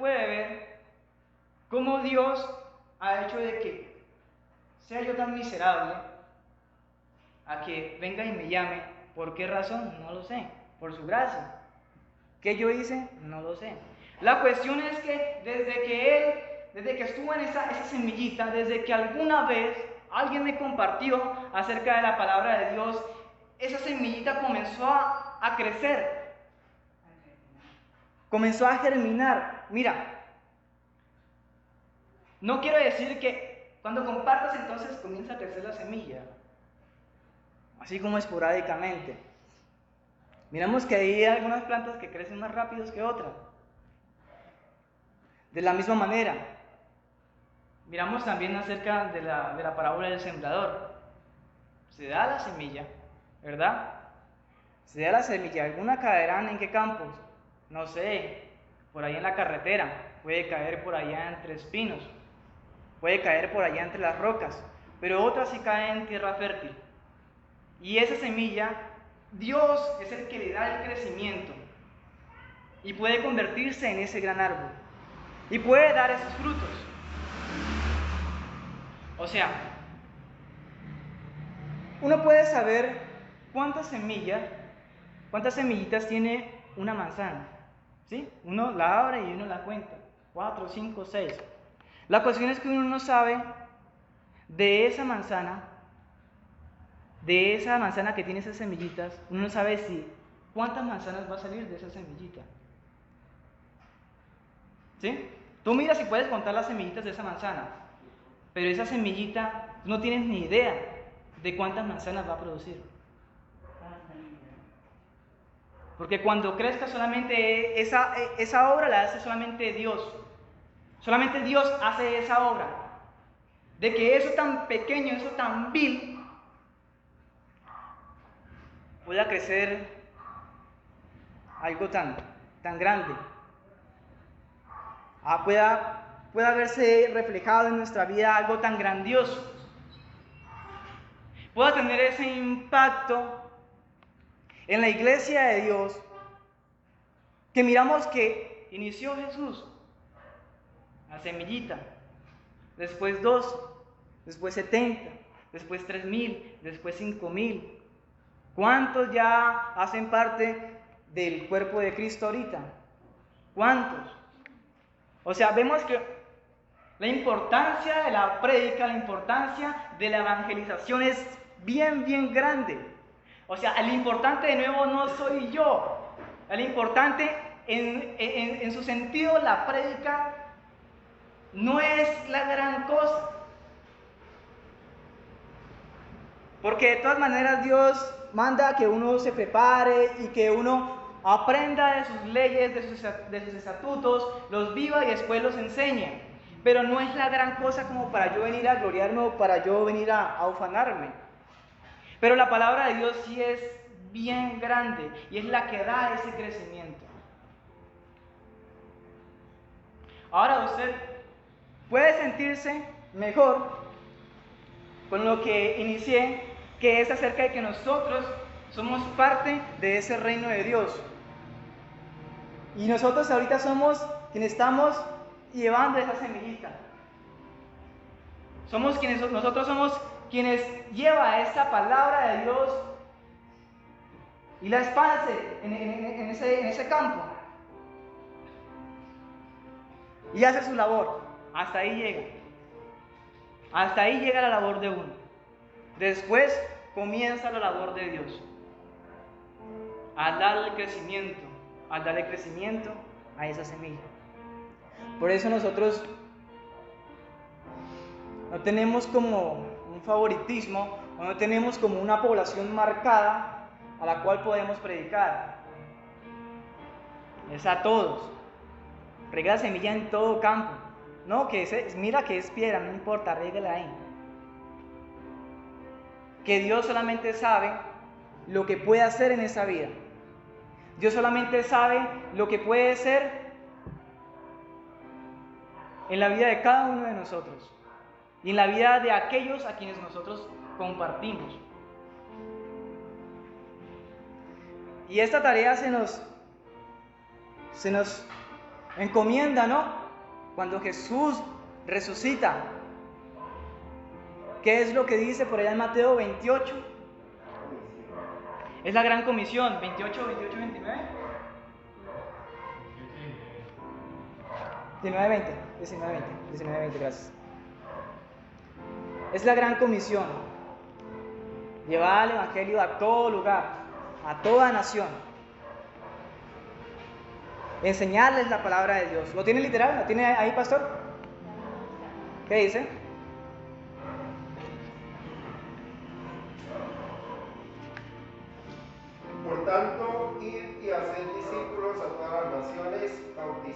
ver cómo Dios ha hecho de que sea yo tan miserable a que venga y me llame. ¿Por qué razón? No lo sé. Por su gracia. ¿Qué yo hice? No lo sé. La cuestión es que desde que estuvo en esa semillita, desde que alguna vez alguien me compartió acerca de la palabra de Dios, esa semillita comenzó a crecer. Comenzó a germinar. Mira, no quiero decir que Cuando compartas, entonces comienza a crecer la semilla, así como esporádicamente. Miramos que hay algunas plantas que crecen más rápidos que otras. De la misma manera, miramos también acerca de la parábola del sembrador. Se da la semilla, ¿verdad? Se da la semilla. ¿Alguna caerán en qué campos? No sé, por ahí en la carretera, puede caer por allá entre espinos, puede caer por allá entre las rocas, pero otras sí caen en tierra fértil. Y esa semilla, Dios es el que le da el crecimiento y puede convertirse en ese gran árbol y puede dar esos frutos. O sea, uno puede saber cuántas semillitas tiene una manzana, ¿sí? Uno la abre y uno la cuenta, 4, 5, 6. La cuestión es que uno no sabe de esa manzana que tiene esas semillitas, uno no sabe cuántas manzanas va a salir de esa semillita. ¿Sí? Tú miras y puedes contar las semillitas de esa manzana, pero esa semillita no tienes ni idea de cuántas manzanas va a producir. Porque cuando crezca solamente esa obra la hace solamente Dios. Solamente Dios hace esa obra. De que eso tan pequeño, eso tan vil, pueda crecer algo tan grande. Pueda verse reflejado en nuestra vida algo tan grandioso. Pueda tener ese impacto en la iglesia de Dios que miramos que inició Jesús, la semillita, después 2, después 70, después 3,000, después 5,000. ¿Cuántos ya hacen parte del cuerpo de Cristo ahorita? ¿Cuántos? O sea, vemos que la importancia de la prédica, la importancia de la evangelización es bien grande. O sea, el importante de nuevo no soy yo. El importante en su sentido, la prédica no es la gran cosa. Porque de todas maneras Dios manda que uno se prepare y que uno aprenda de sus leyes, de sus estatutos, los viva y después los enseñe. Pero no es la gran cosa como para yo venir a gloriarme o para yo venir a ufanarme. Pero la palabra de Dios sí es bien grande y es la que da ese crecimiento. Ahora usted puede sentirse mejor con lo que inicié, que es acerca de que nosotros somos parte de ese reino de Dios. Y nosotros ahorita somos quienes estamos llevando esa semillita. Nosotros somos quienes lleva esta palabra de Dios y la esparce en ese campo. Y hace su labor. Hasta ahí llega. Hasta ahí llega la labor de uno. Después comienza la labor de Dios. A darle crecimiento a esa semilla. Por eso nosotros no tenemos como un favoritismo, o no tenemos como una población marcada a la cual podemos predicar. Es a todos. Riega la semilla en todo campo. No, mira que es piedra, no importa, régala ahí. Que Dios solamente sabe lo que puede hacer en esa vida. Dios solamente sabe lo que puede ser en la vida de cada uno de nosotros y en la vida de aquellos a quienes nosotros compartimos. Y esta tarea se nos encomienda, ¿no? Cuando Jesús resucita. ¿Qué es lo que dice por allá en Mateo 28? Es la gran comisión, 28, 29. 19, 20, gracias. Es la gran comisión. Llevar el evangelio a todo lugar, a toda nación. Enseñarles la palabra de Dios. ¿Lo tiene literal? ¿Lo tiene ahí, pastor? ¿Qué dice?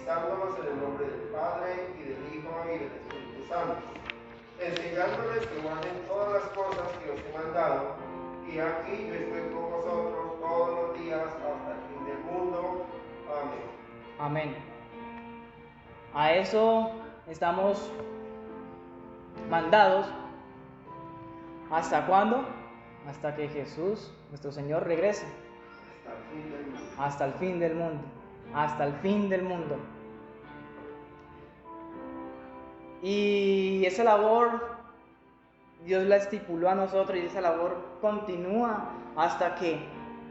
bautizándolos en el nombre del Padre, y del Hijo, y del Espíritu Santo, enseñándoles que guarden todas las cosas que os he mandado, y aquí yo estoy con vosotros todos los días hasta el fin del mundo. Amén. Amén. A eso estamos mandados. ¿Hasta cuándo? Hasta que Jesús, nuestro Señor, regrese. Hasta el fin del mundo. Hasta el fin del mundo. Hasta el fin del mundo. Y esa labor Dios la estipuló a nosotros, y esa labor continúa hasta que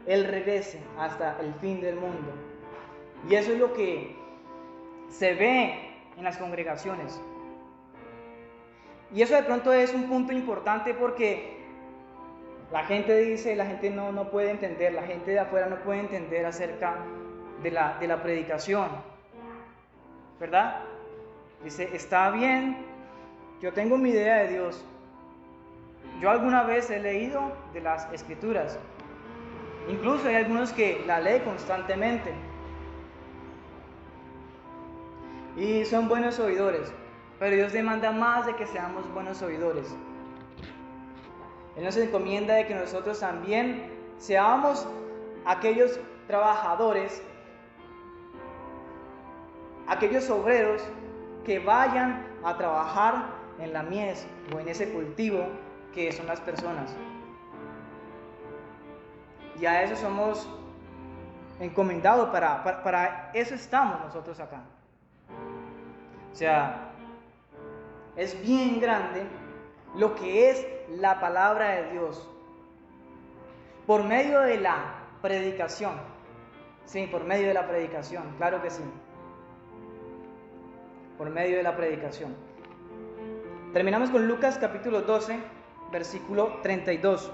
Él regrese, hasta el fin del mundo. Y eso es lo que se ve en las congregaciones. Y eso de pronto es un punto importante, porque la gente dice, la gente no puede entender, la gente de afuera no puede entender acerca de la predicación, ¿verdad? Dice, está bien, yo tengo mi idea de Dios. Yo alguna vez he leído de las Escrituras. Incluso hay algunos que la leen constantemente. Y son buenos oidores. Pero Dios demanda más de que seamos buenos oidores. Él nos encomienda de que nosotros también seamos aquellos trabajadores, aquellos obreros que vayan a trabajar en la mies o en ese cultivo que son las personas. Y a eso somos encomendados, para eso estamos nosotros acá. O sea, es bien grande lo que es la palabra de Dios por medio de la predicación. Sí, por medio de la predicación, claro que sí. Por medio de la predicación. Terminamos con Lucas capítulo 12, versículo 32.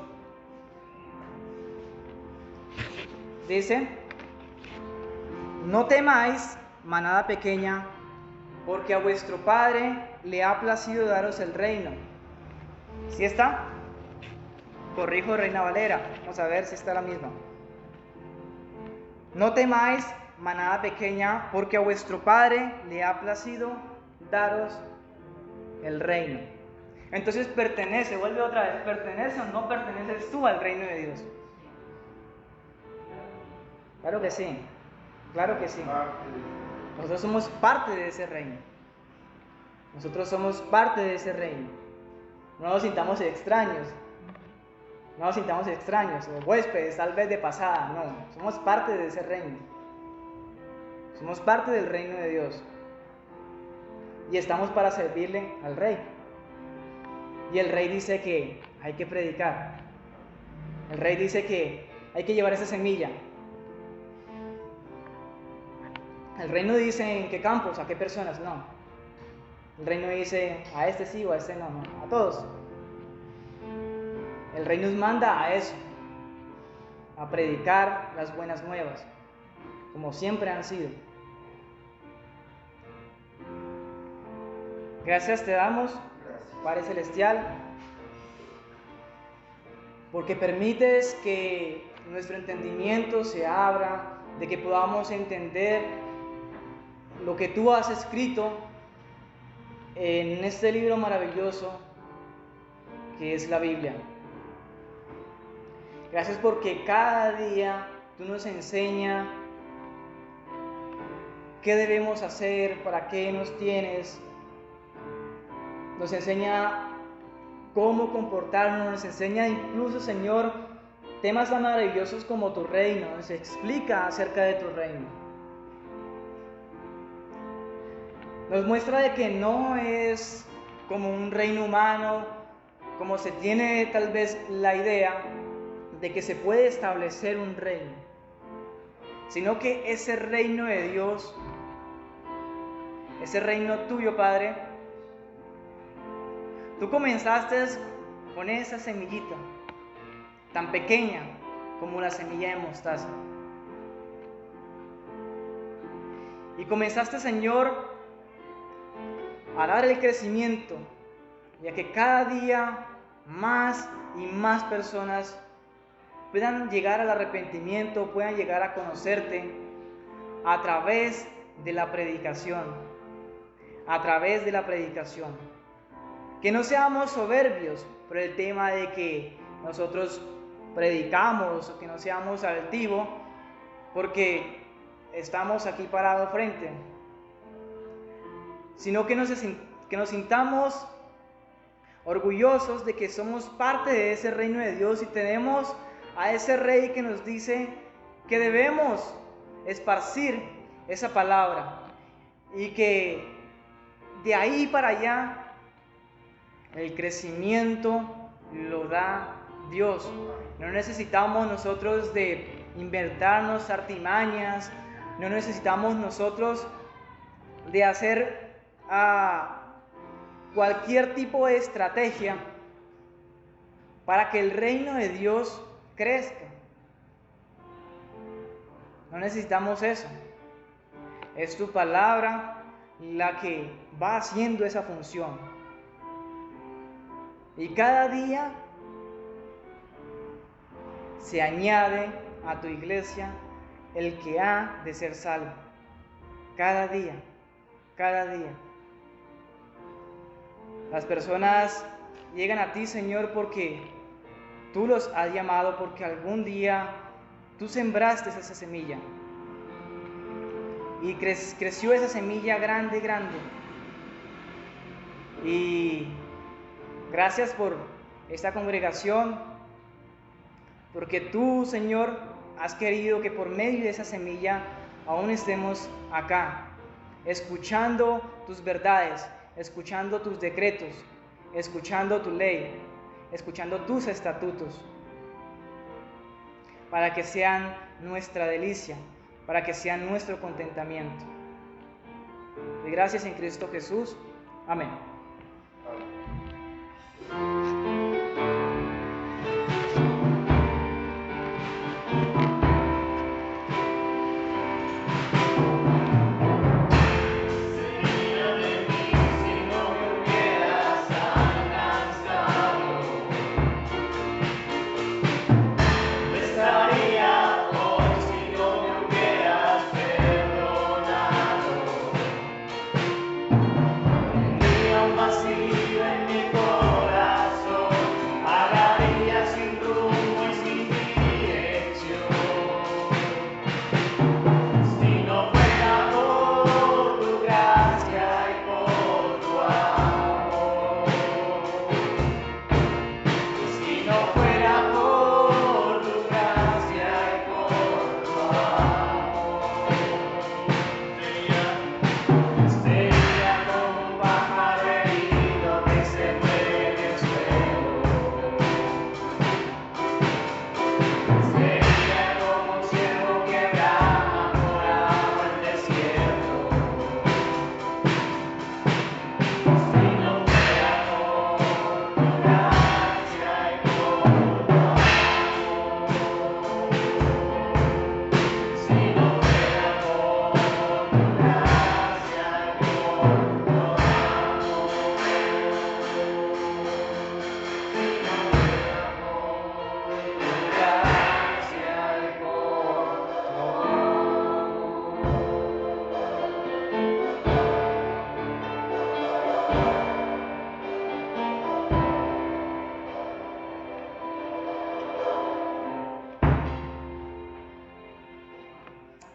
Dice: no temáis, manada pequeña, porque a vuestro Padre le ha placido daros el reino. ¿Sí está? Corrijo, Reina Valera. Vamos a ver si está la misma. No temáis, manada pequeña, porque a vuestro Padre le ha placido daros el reino. Entonces pertenece, vuelve otra vez, ¿pertenece o no perteneces tú al reino de Dios? Claro que sí, claro que sí. Nosotros somos parte de ese reino. Nosotros somos parte de ese reino. No nos sintamos extraños. No nos sintamos extraños o huéspedes tal vez de pasada. No, somos parte de ese reino. Somos parte del reino de Dios. Y estamos para servirle al rey. Y el rey dice que hay que predicar. El rey dice que hay que llevar esa semilla. El rey no dice en qué campos, a qué personas, no. El rey no dice a este sí o a este no, no, a todos. El rey nos manda a eso, a predicar las buenas nuevas, como siempre han sido. Gracias te damos, Padre Celestial, porque permites que nuestro entendimiento se abra, de que podamos entender lo que tú has escrito en este libro maravilloso que es la Biblia. Gracias porque cada día tú nos enseñas qué debemos hacer, para qué nos tienes. Nos enseña cómo comportarnos, nos enseña incluso, Señor, temas tan maravillosos como tu reino, nos explica acerca de tu reino. Nos muestra de que no es como un reino humano, como se tiene tal vez la idea de que se puede establecer un reino, sino que ese reino de Dios, ese reino tuyo, Padre, tú comenzaste con esa semillita, tan pequeña como la semilla de mostaza. Y comenzaste, Señor, a dar el crecimiento, y a que cada día más y más personas puedan llegar al arrepentimiento, puedan llegar a conocerte a través de la predicación, a través de la predicación. Que no seamos soberbios por el tema de que nosotros predicamos, o que no seamos altivos porque estamos aquí parados frente, sino que nos sintamos orgullosos de que somos parte de ese reino de Dios y tenemos a ese rey que nos dice que debemos esparcir esa palabra y que de ahí para allá el crecimiento lo da Dios. No necesitamos nosotros de inventarnos artimañas, no necesitamos nosotros de hacer cualquier tipo de estrategia para que el reino de Dios crezca. No necesitamos eso. Es tu palabra la que va haciendo esa función. Y cada día se añade a tu iglesia el que ha de ser salvo. Cada día, cada día. Las personas llegan a ti, Señor, porque tú los has llamado, porque algún día tú sembraste esa semilla. Y creció esa semilla grande, grande. Y gracias por esta congregación, porque tú, Señor, has querido que por medio de esa semilla aún estemos acá, escuchando tus verdades, escuchando tus decretos, escuchando tu ley, escuchando tus estatutos, para que sean nuestra delicia, para que sean nuestro contentamiento. Y gracias en Cristo Jesús. Amén.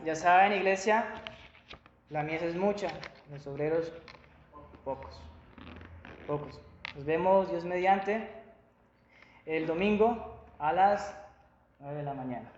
Ya saben, iglesia, la mies es mucha, los obreros pocos. Nos vemos, Dios mediante, el domingo a las 9 de la mañana.